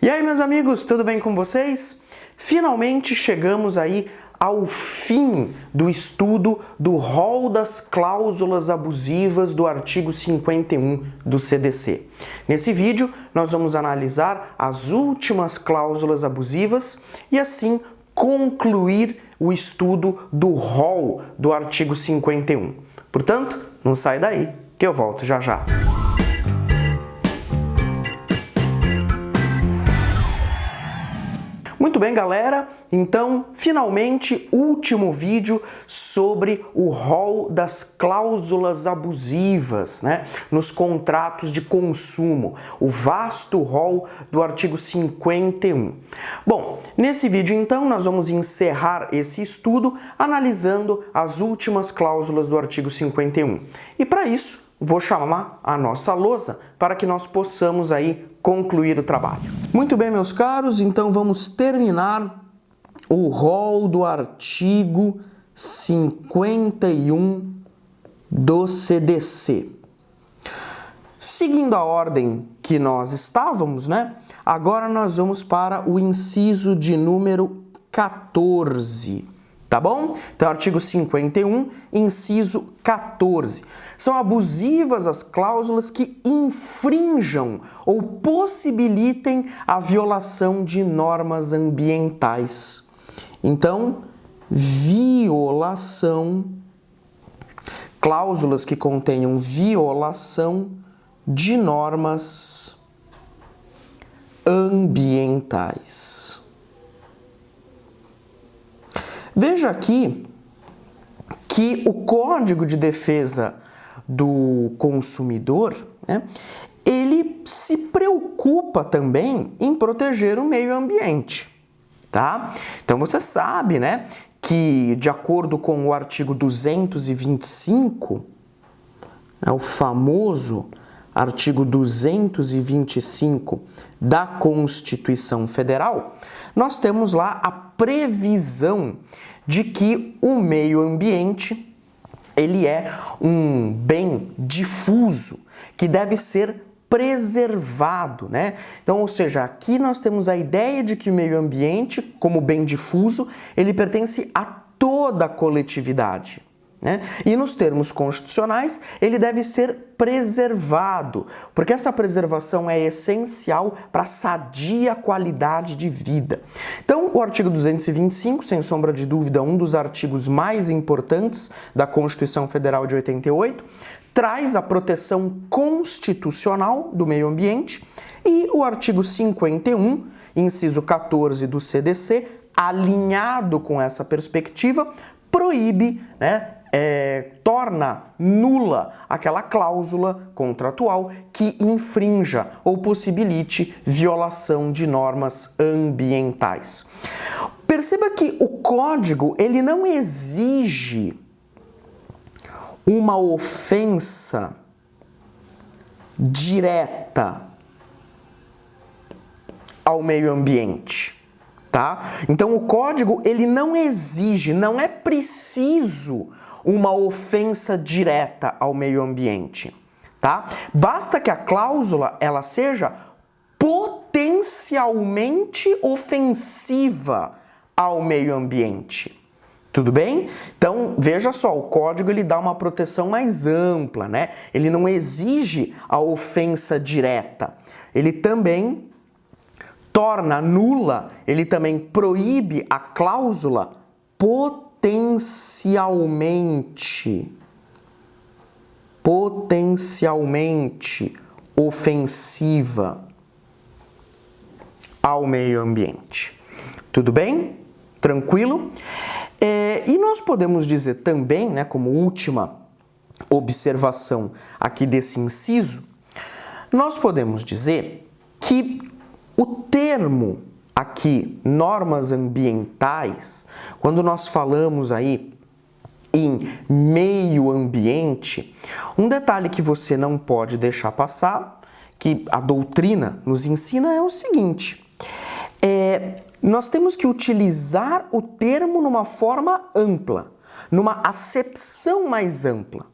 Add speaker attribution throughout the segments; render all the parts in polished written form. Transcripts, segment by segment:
Speaker 1: E aí, meus amigos, tudo bem com vocês? Finalmente chegamos aí ao fim do estudo do rol das cláusulas abusivas do artigo 51 do CDC. Nesse vídeo, nós vamos analisar as últimas cláusulas abusivas e assim concluir o estudo do rol do artigo 51. Portanto, não sai daí que eu volto já já. Muito bem, galera, então, finalmente, último vídeo sobre o rol das cláusulas abusivas, né, nos contratos de consumo, o vasto rol do artigo 51. Bom, nesse vídeo, então, nós vamos encerrar esse estudo analisando as últimas cláusulas do artigo 51. E para isso, vou chamar a nossa lousa para que nós possamos aí concluir o trabalho. Muito bem, meus caros, então vamos terminar o rol do artigo 51 do CDC. Seguindo a ordem que nós estávamos, né? Agora nós vamos para o inciso de número 14. Tá bom? Então, artigo 51, inciso 14. São abusivas as cláusulas que infrinjam ou possibilitem a violação de normas ambientais. Então, violação, cláusulas que contenham violação de normas ambientais. Veja aqui que o Código de Defesa do Consumidor, né, ele se preocupa também em proteger o meio ambiente, tá? Então você sabe, né, que de acordo com o artigo 225, né, o famoso artigo 225 da Constituição Federal, nós temos lá a previsão de que o meio ambiente ele é um bem difuso que deve ser preservado, né? Então, ou seja, aqui nós temos a ideia de que o meio ambiente, como bem difuso, ele pertence a toda a coletividade, né? E nos termos constitucionais, ele deve ser preservado, porque essa preservação é essencial para a sadia qualidade de vida. Então, o artigo 225, sem sombra de dúvida, um dos artigos mais importantes da Constituição Federal de 88, traz a proteção constitucional do meio ambiente, e o artigo 51, inciso 14 do CDC, alinhado com essa perspectiva, proíbe, né, torna nula aquela cláusula contratual que infrinja ou possibilite violação de normas ambientais. Perceba que o código ele não exige uma ofensa direta ao meio ambiente. Tá? Então o código ele não exige, não é preciso uma ofensa direta ao meio ambiente, tá? Basta que a cláusula ela seja potencialmente ofensiva ao meio ambiente. Tudo bem? Então, veja só, o código ele dá uma proteção mais ampla, né? Ele não exige a ofensa direta. Ele também torna nula, ele também proíbe a cláusula potencialmente ofensiva ao meio ambiente. Tudo bem? Tranquilo? E nós podemos dizer também, né, como última observação aqui desse inciso, nós podemos dizer que o termo aqui, normas ambientais, quando nós falamos aí em meio ambiente, um detalhe que você não pode deixar passar, que a doutrina nos ensina é o seguinte, nós temos que utilizar o termo numa forma ampla, numa acepção mais ampla,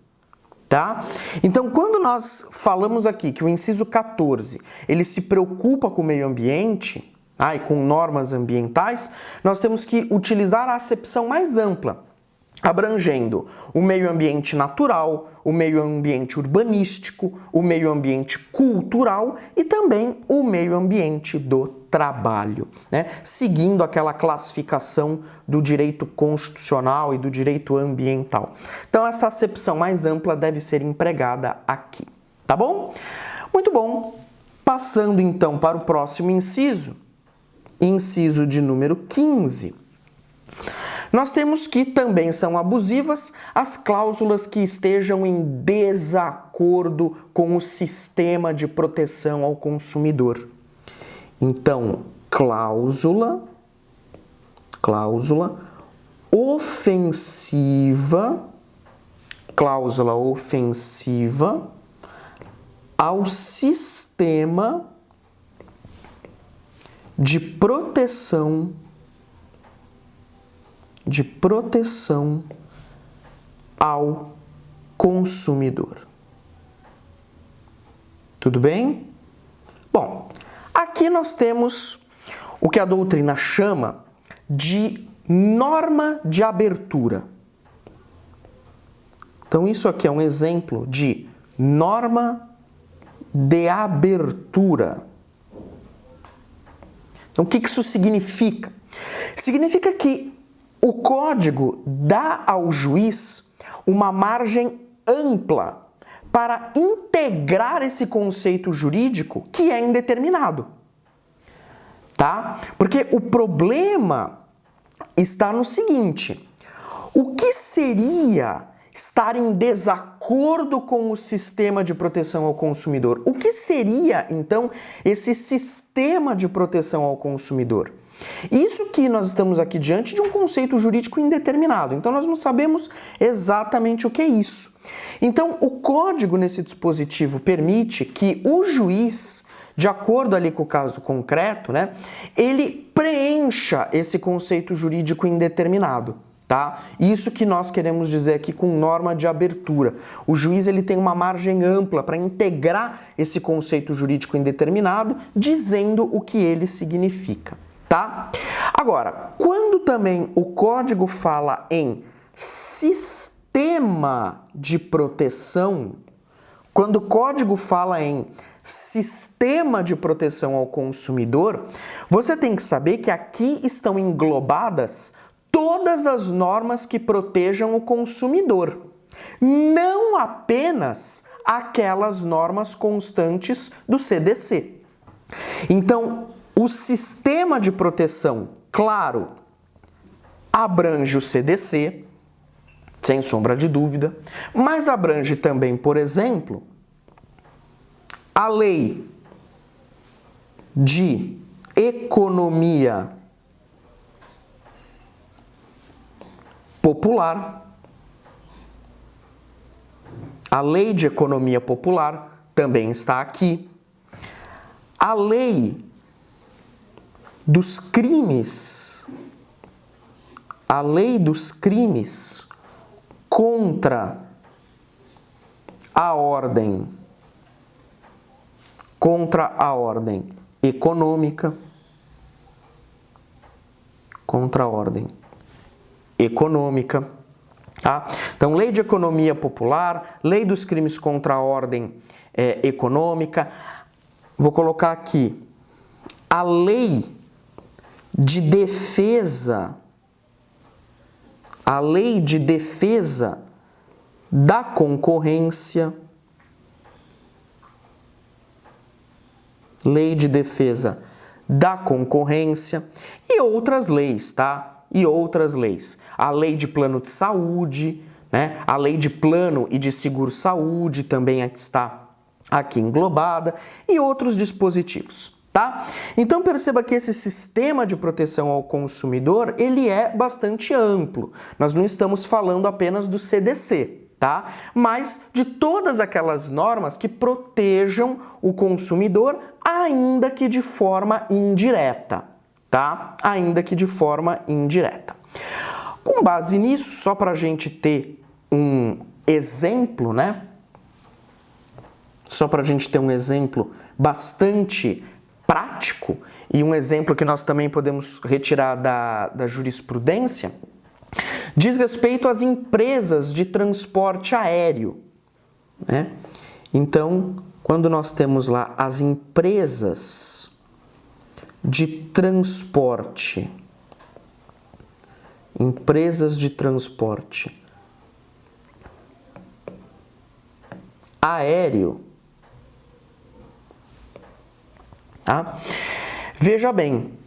Speaker 1: Tá? Então, quando nós falamos aqui que o inciso 14, ele se preocupa com o meio ambiente, e com normas ambientais, nós temos que utilizar a acepção mais ampla, abrangendo o meio ambiente natural, o meio ambiente urbanístico, o meio ambiente cultural e também o meio ambiente do trabalho, né? Seguindo aquela classificação do direito constitucional e do direito ambiental. Então, essa acepção mais ampla deve ser empregada aqui, tá bom? Muito bom. Passando então para o próximo inciso, inciso de número 15. Nós temos que também são abusivas as cláusulas que estejam em desacordo com o sistema de proteção ao consumidor. Então, cláusula ofensiva ao sistema de proteção ao consumidor. Tudo bem? Bom, aqui nós temos o que a doutrina chama de norma de abertura. Então, isso aqui é um exemplo de norma de abertura. Então, o que isso significa? Significa que o código dá ao juiz uma margem ampla para integrar esse conceito jurídico que é indeterminado, tá? Porque o problema está no seguinte: o que seria estar em desacordo com o sistema de proteção ao consumidor? O que seria, então, esse sistema de proteção ao consumidor? Isso que nós estamos aqui diante de um conceito jurídico indeterminado, então nós não sabemos exatamente o que é isso. Então, o código nesse dispositivo permite que o juiz, de acordo ali com o caso concreto, né, ele preencha esse conceito jurídico indeterminado. Tá? Isso que nós queremos dizer aqui com norma de abertura. O juiz ele tem uma margem ampla para integrar esse conceito jurídico indeterminado, dizendo o que ele significa. Tá? Agora, quando também o código fala em sistema de proteção, quando o código fala em sistema de proteção ao consumidor, você tem que saber que aqui estão englobadas todas as normas que protejam o consumidor, não apenas aquelas normas constantes do CDC. Então, o sistema de proteção, claro, abrange o CDC, sem sombra de dúvida, mas abrange também, por exemplo, a Lei de Economia Popular. A Lei de Economia Popular também está aqui. A Lei dos Crimes, contra a ordem econômica, tá? Então, Lei de Economia Popular, Lei dos Crimes contra a ordem econômica. Vou colocar aqui a Lei de Defesa, da Concorrência, Lei de Defesa da Concorrência e outras leis, tá? E outras leis. A Lei de Plano de Saúde, né? A Lei de Plano e de Seguro-Saúde também está aqui englobada e outros dispositivos. Tá? Então perceba que esse sistema de proteção ao consumidor, ele é bastante amplo. Nós não estamos falando apenas do CDC, tá? Mas de todas aquelas normas que protejam o consumidor, ainda que de forma indireta, tá? Ainda que de forma indireta. Com base nisso, só para a gente ter um exemplo, né? só para a gente ter um exemplo bastante prático e um exemplo que nós também podemos retirar da jurisprudência, diz respeito às empresas de transporte aéreo, né? Então, quando nós temos lá as empresas de transporte aéreo, tá? Veja bem,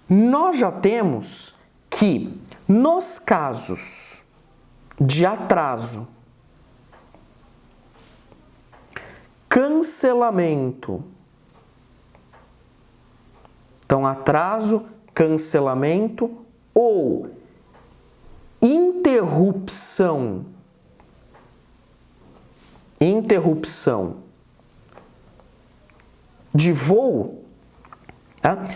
Speaker 1: nós já temos que nos casos de atraso, cancelamento, então atraso, cancelamento ou interrupção de voo, tá?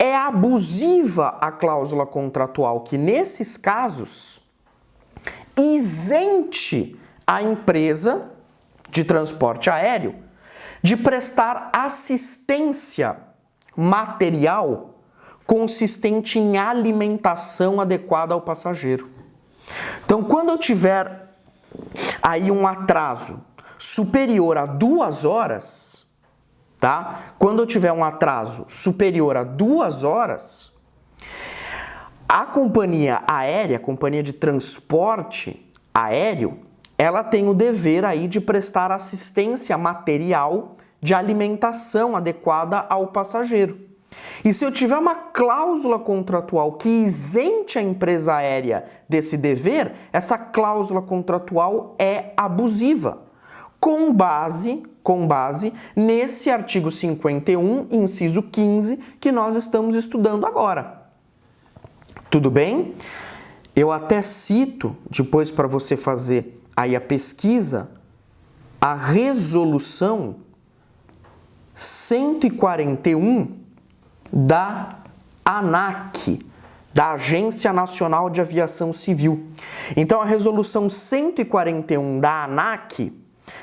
Speaker 1: É abusiva a cláusula contratual que, nesses casos, isente a empresa de transporte aéreo de prestar assistência material consistente em alimentação adequada ao passageiro. Então, quando eu tiver aí um atraso superior a 2 horas, tá? Quando eu tiver um atraso superior a 2 horas, a companhia aérea, a companhia de transporte aéreo, ela tem o dever aí de prestar assistência material de alimentação adequada ao passageiro. E se eu tiver uma cláusula contratual que isente a empresa aérea desse dever, essa cláusula contratual é abusiva, com base nesse artigo 51, inciso 15, que nós estamos estudando agora. Tudo bem? Eu até cito, depois para você fazer aí a pesquisa, a resolução 141 da ANAC, da Agência Nacional de Aviação Civil. Então, a resolução 141 da ANAC,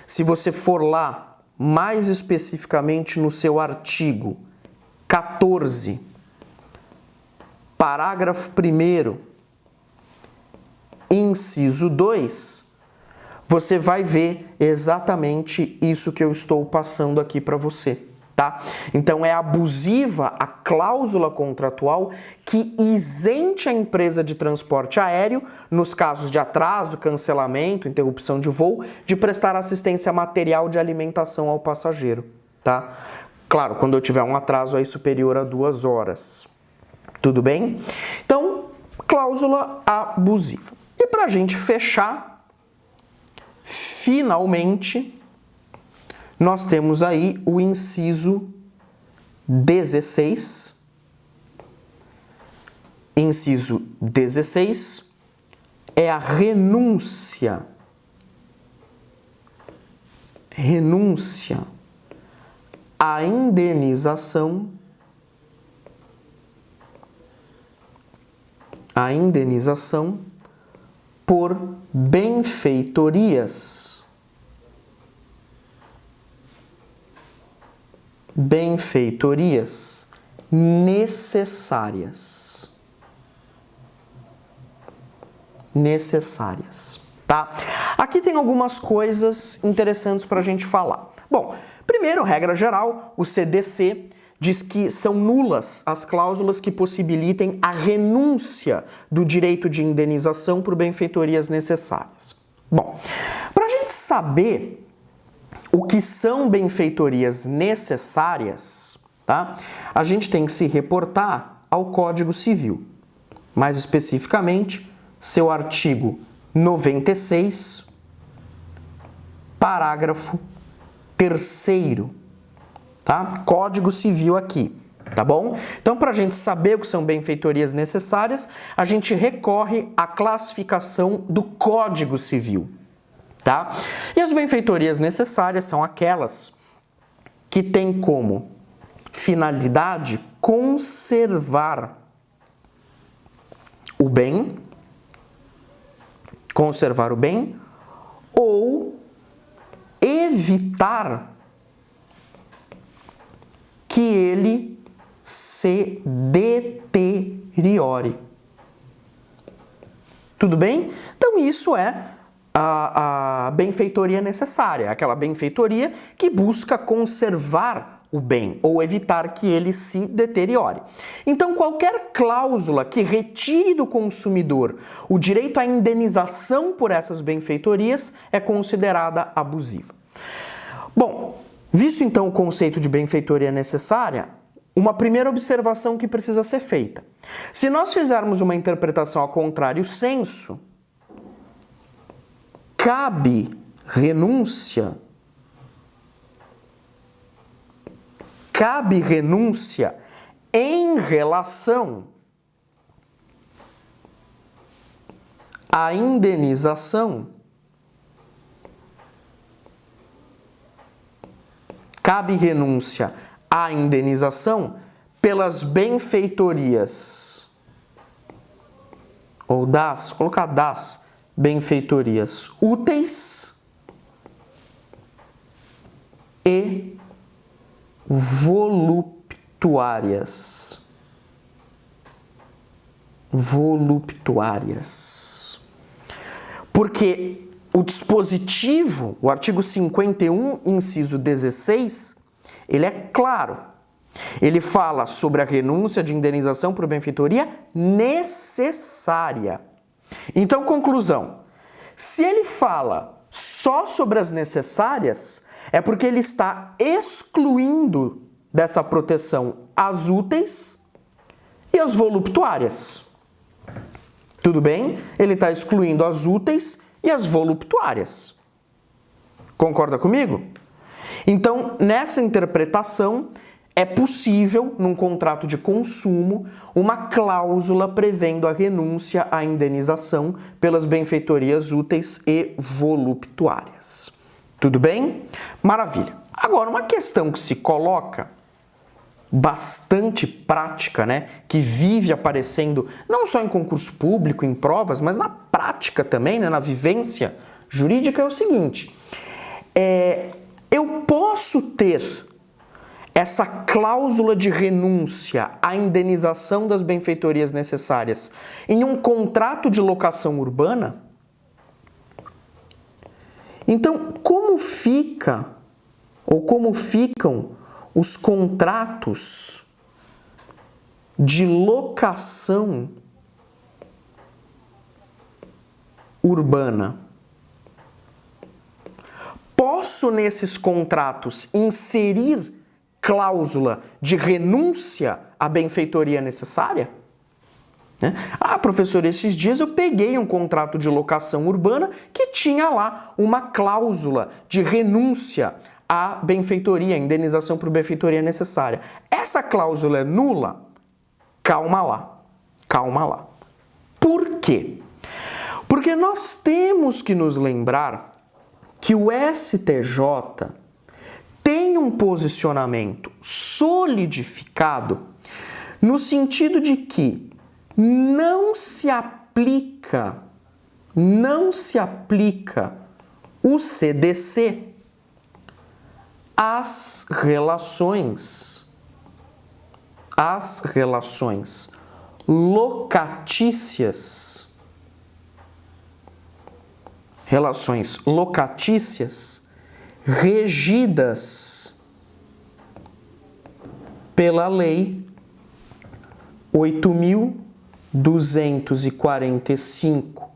Speaker 1: se você for lá, mais especificamente no seu artigo 14, parágrafo 1º, inciso 2, você vai ver exatamente isso que eu estou passando aqui para você, tá? Então, é abusiva a cláusula contratual que isente a empresa de transporte aéreo, nos casos de atraso, cancelamento, interrupção de voo, de prestar assistência material de alimentação ao passageiro, tá? Claro, quando eu tiver um atraso aí superior a 2 horas. Tudo bem? Então, cláusula abusiva. E para a gente fechar, finalmente, nós temos aí o inciso 16. Inciso 16 é a renúncia. Renúncia à indenização. A indenização por benfeitorias. Benfeitorias necessárias. Necessárias, tá? Aqui tem algumas coisas interessantes para a gente falar. Bom, primeiro, regra geral, o CDC diz que são nulas as cláusulas que possibilitem a renúncia do direito de indenização por benfeitorias necessárias. Bom, para a gente saber o que são benfeitorias necessárias, tá? A gente tem que se reportar ao Código Civil, mais especificamente, seu artigo 96, parágrafo 3º. Tá? Código Civil aqui, tá bom? Então, para a gente saber o que são benfeitorias necessárias, a gente recorre à classificação do Código Civil, tá? E as benfeitorias necessárias são aquelas que têm como finalidade conservar o bem ou evitar que ele se deteriore. Tudo bem? Então isso é a benfeitoria necessária, aquela benfeitoria que busca conservar o bem ou evitar que ele se deteriore. Então qualquer cláusula que retire do consumidor o direito à indenização por essas benfeitorias é considerada abusiva. Bom, visto então o conceito de benfeitoria necessária, uma primeira observação que precisa ser feita. Se nós fizermos uma interpretação ao contrário sensu, cabe renúncia em relação à indenização. Cabe renúncia à indenização pelas benfeitorias, ou colocar das benfeitorias úteis e voluptuárias. Porque o dispositivo, o artigo 51, inciso 16, ele é claro. Ele fala sobre a renúncia de indenização por benfeitoria necessária. Então, conclusão. Se ele fala só sobre as necessárias, é porque ele está excluindo dessa proteção as úteis e as voluptuárias. Tudo bem? Ele está excluindo as úteis e as voluptuárias. Concorda comigo? Então, nessa interpretação, é possível, num contrato de consumo, uma cláusula prevendo a renúncia à indenização pelas benfeitorias úteis e voluptuárias. Tudo bem? Maravilha. Agora, uma questão que se coloca, bastante prática, né? Que vive aparecendo não só em concurso público, em provas, mas na prática também, né? Na vivência jurídica, é o seguinte. Eu posso ter essa cláusula de renúncia à indenização das benfeitorias necessárias em um contrato de locação urbana? Então, como ficam os contratos de locação urbana? Posso, nesses contratos, inserir cláusula de renúncia à benfeitoria necessária? Ah, professor, esses dias eu peguei um contrato de locação urbana que tinha lá uma cláusula de renúncia à benfeitoria, indenização por benfeitoria necessária. Essa cláusula é nula? Calma lá. Por quê? Porque nós temos que nos lembrar que o STJ tem um posicionamento solidificado no sentido de que não se aplica o CDC às relações locatícias. Relações locatícias regidas pela Lei 8.245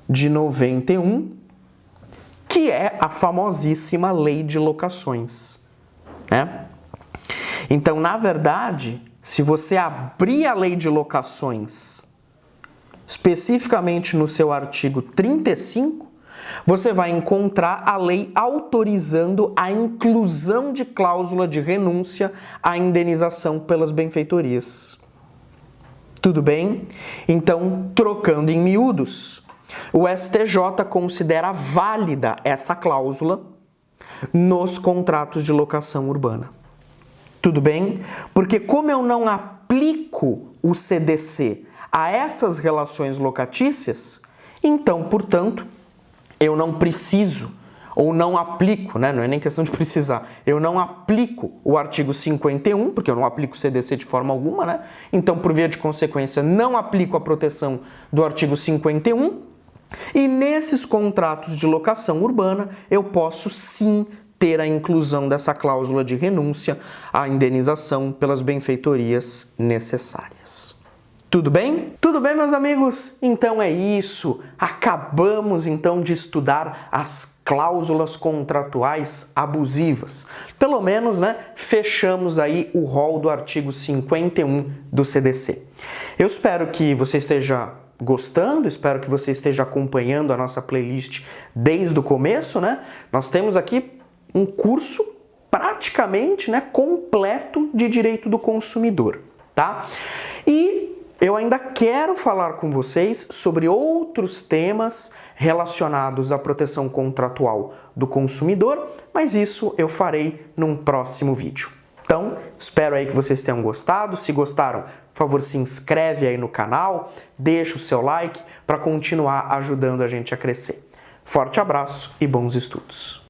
Speaker 1: de 91, que é a famosíssima Lei de Locações, né? Então, na verdade, se você abrir a Lei de Locações, especificamente no seu artigo 35, você vai encontrar a lei autorizando a inclusão de cláusula de renúncia à indenização pelas benfeitorias. Tudo bem? Então, trocando em miúdos, o STJ considera válida essa cláusula nos contratos de locação urbana. Tudo bem? Porque como eu não aplico o CDC a essas relações locatícias, então, portanto, eu não preciso ou não aplico, né? Não é nem questão de precisar, eu não aplico o artigo 51, porque eu não aplico o CDC de forma alguma, né? Então, por via de consequência, não aplico a proteção do artigo 51, e nesses contratos de locação urbana, eu posso sim ter a inclusão dessa cláusula de renúncia à indenização pelas benfeitorias necessárias. Tudo bem? Tudo bem, meus amigos? Então é isso. Acabamos então de estudar as cláusulas contratuais abusivas. Pelo menos, né, fechamos aí o rol do artigo 51 do CDC. Eu espero que você esteja gostando, espero que você esteja acompanhando a nossa playlist desde o começo, né? Nós temos aqui um curso praticamente, né, completo de direito do consumidor, tá? E eu ainda quero falar com vocês sobre outros temas relacionados à proteção contratual do consumidor, mas isso eu farei num próximo vídeo. Então, espero aí que vocês tenham gostado. Se gostaram, por favor, se inscreve aí no canal, deixa o seu like para continuar ajudando a gente a crescer. Forte abraço e bons estudos!